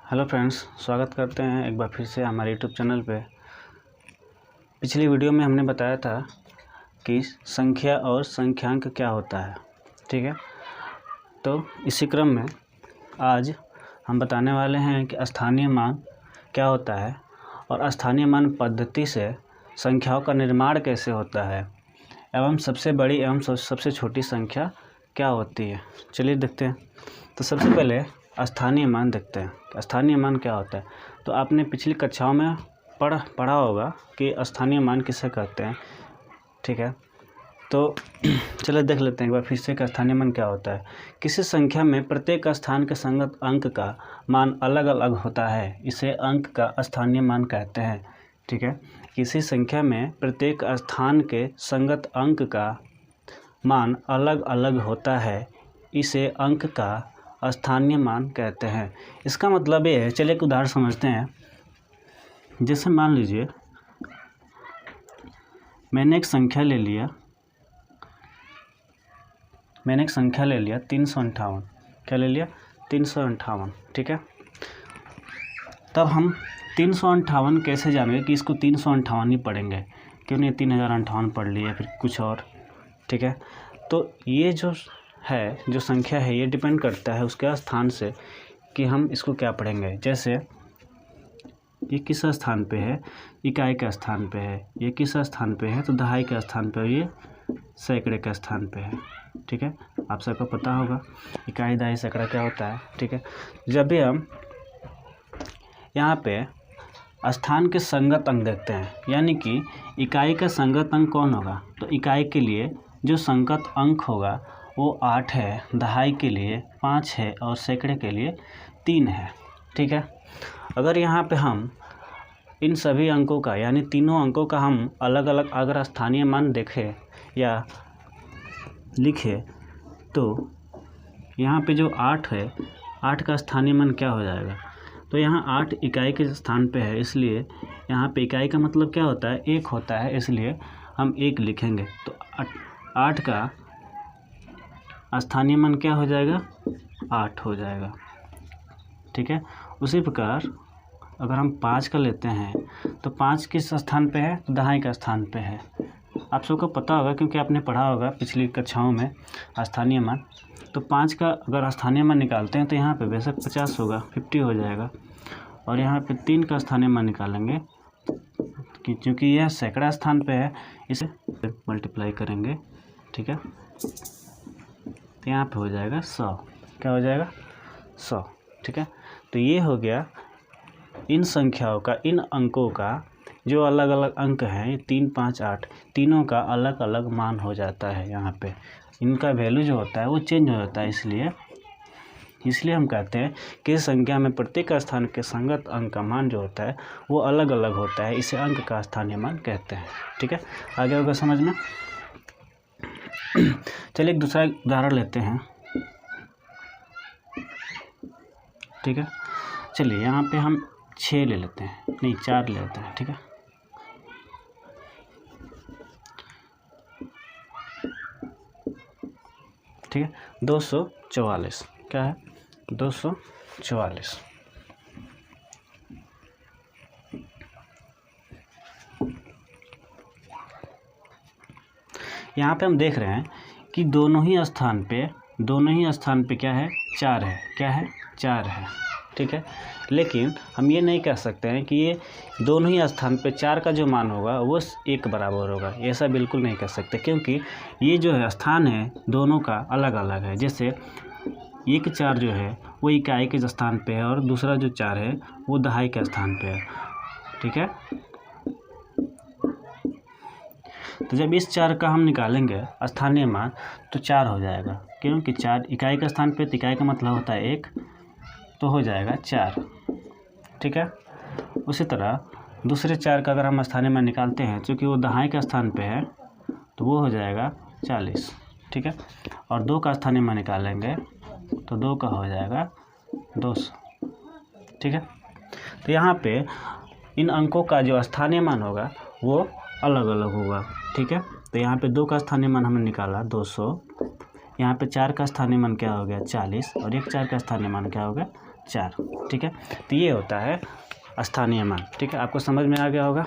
Hello friends, स्वागत करते हैं एक बार फिर से हमारे यूट्यूब चैनल पे। पिछली वीडियो में हमने बताया था कि संख्या और संख्यांक क्या होता है, ठीक है। तो इसी क्रम में आज हम बताने वाले हैं कि स्थानीय मान क्या होता है और स्थानीय मान पद्धति से संख्याओं का निर्माण कैसे होता है एवं सबसे बड़ी एवं सबसे छोटी संख्या क्या होती है। चलिए देखते हैं। तो सबसे पहले स्थानीय मान देखते हैं। स्थानीय मान क्या होता है। तो आपने पिछली कक्षाओं में पढ़ा होगा कि स्थानीय मान किसे कहते हैं, ठीक है। तो चलिए देख लेते हैं एक बार फिर से कि स्थानीय मान क्या होता है। किसी संख्या में प्रत्येक स्थान के संगत अंक का मान अलग अलग होता है, इसे अंक का स्थानीय मान कहते हैं, ठीक है। किसी संख्या में प्रत्येक स्थान के संगत अंक का मान अलग अलग होता है, इसे अंक का स्थानीय मान कहते हैं। इसका मतलब ये है, चलिए एक उदाहरण समझते हैं। जैसे मान लीजिए मैंने एक संख्या ले लिया 358। क्या ले लिया? 358, ठीक है। तब हम 358 कैसे जानेंगे कि इसको 358 ही पढ़ेंगे, क्यों नहीं 3058 पढ़ लिया फिर कुछ और, ठीक है। तो ये जो संख्या है ये डिपेंड करता है उसके स्थान से कि हम इसको क्या पढ़ेंगे। जैसे ये किस स्थान पे है? इकाई के स्थान पे है। ये किस स्थान पे है? तो दहाई के स्थान पे। ये सैकड़े के स्थान पे है, ठीक है। आप सबको पता होगा इकाई, दहाई, सैकड़ा क्या होता है, ठीक है। जब भी हम यहाँ पे स्थान के संगत अंक देखते हैं, यानी कि इकाई का संगत अंक कौन होगा, तो इकाई के लिए जो संगत अंक होगा वो 8 है, दहाई के लिए 5 है और सैकड़े के लिए 3 है, ठीक है। अगर यहाँ पे हम इन सभी अंकों का यानी तीनों अंकों का हम अलग अलग अगर स्थानीय मान देखें या लिखें, तो यहाँ पे जो 8 है, 8 का स्थानीय मान क्या हो जाएगा? तो यहाँ 8 इकाई के स्थान पे है, इसलिए यहाँ पे इकाई का मतलब क्या होता है? 1 होता है, इसलिए हम 1 लिखेंगे। तो 8 का स्थानीय मान क्या हो जाएगा? 8 हो जाएगा, ठीक है। उसी प्रकार अगर हम 5 का लेते हैं तो 5 किस स्थान पे है? तो दहाई का स्थान पे है। आप सबको पता होगा क्योंकि आपने पढ़ा होगा पिछली कक्षाओं में स्थानीय मान। तो 5 का अगर स्थानीय मान निकालते हैं तो यहाँ पे बेशक 50 होगा, 50 हो जाएगा। और यहाँ पे 3 का स्थानीय मान निकालेंगे क्योंकि यह सैकड़ा स्थान पे है, इसे मल्टीप्लाई करेंगे, ठीक है। तो यहाँ पे हो जाएगा 100। क्या हो जाएगा? 100, ठीक है। तो ये हो गया इन संख्याओं का, इन अंकों का जो अलग अलग अंक हैं 3, 5, 8, तीनों का अलग अलग मान हो जाता है। यहाँ पे इनका वैल्यू जो होता है वो चेंज हो जाता है, इसलिए हम कहते हैं कि संख्या में प्रत्येक स्थान के संगत अंक का मान जो होता है वो अलग अलग होता है, इसे अंक का स्थानीय मान कहते हैं, ठीक है। आगे होगा समझ में। चलिए एक दूसरा उदाहरण लेते हैं, ठीक है। चलिए यहाँ पे हम 6 ले लेते हैं, नहीं 4 ले लेते हैं, ठीक है। ठीक है, 244। क्या है? 244। यहाँ पे हम देख रहे हैं कि दोनों ही स्थान पे क्या है? 4 है। क्या है? 4 है, ठीक है। लेकिन हम ये नहीं कह सकते हैं कि ये दोनों ही स्थान पे 4 का जो मान होगा वो 1 बराबर होगा, ऐसा बिल्कुल नहीं कह सकते, क्योंकि ये जो है स्थान है दोनों का अलग अलग है। जैसे एक 4 जो है वो इकाई के स्थान पे है और दूसरा जो 4 है वो दहाई के स्थान पे है, ठीक है। तो जब इस 4 का हम निकालेंगे स्थानीय मान तो 4 हो जाएगा, क्योंकि 4 इकाई का स्थान पे, तो इकाई का मतलब होता है 1, तो हो जाएगा 4, ठीक है। उसी तरह दूसरे 4 का अगर हम स्थानीय मान निकालते हैं, चूँकि वो दहाई का स्थान पे है तो वो हो जाएगा 40, ठीक है। और 2 का स्थानीय मान निकालेंगे तो 2 का हो जाएगा 200, ठीक है। तो यहाँ पे इन अंकों का जो स्थानीय मान होगा वो अलग अलग होगा, ठीक है। तो यहाँ पे 2 का स्थानीय मान हमने निकाला 200, यहाँ पे 4 का स्थानीय मान क्या हो गया? 40, और एक 4 का स्थानीय मान क्या हो गया? 4, ठीक है। तो ये होता है स्थानीय मान, ठीक है। आपको समझ में आ गया होगा।